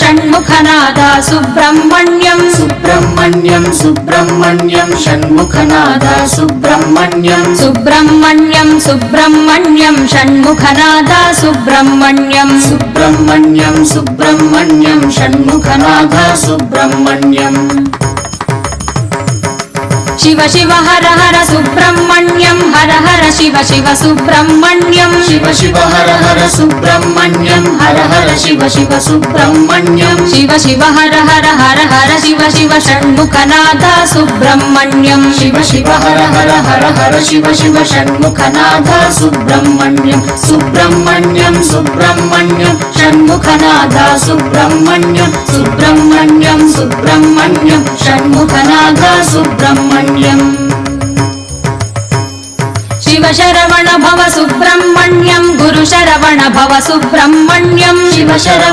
षण्मुखनादा सुब्रह्मण्यं सुब्रह्मण्यं सुब्रह्मण्यं षण्मुखनादा सुब्रह्मण्यं सुब्रह्मण्यं सुब्रह्मण्यं षण्मुखनादा सुब्रह्मण्यं सुब्रह्मण्यं सुब्रह्मण्यं षण्मुखनादा सुब्रह्मण्यं शिव शिव हर हर सुब्रह्मण्यं हर हर शिव शिव सुब्रह्मण्यं शिव शिव हर हर सुब्रह्मण्यं हर हर शिव शिव सुब्रह्मण्यं शिव शिव हर हर हर हर शिव शिव षण्मुखनादा सुब्रह्मण्यं शिव शिव हर हर हर हर शिव शिव षण्मुखनादा सुब्रह्मण्यं सुब्रह्मण्यं सुब्रह्मण्यं षण्मुखनादा सुब्रह्मण्यं सुब्रह्मण्यं सुब्रह्मण्यं षण्मुखनादा सुब्रह्मण्यं शिव शरवण भव सुब्रह्मण्यं गुरु शरवण भव सुब्रह्मण्यं शिव शरवण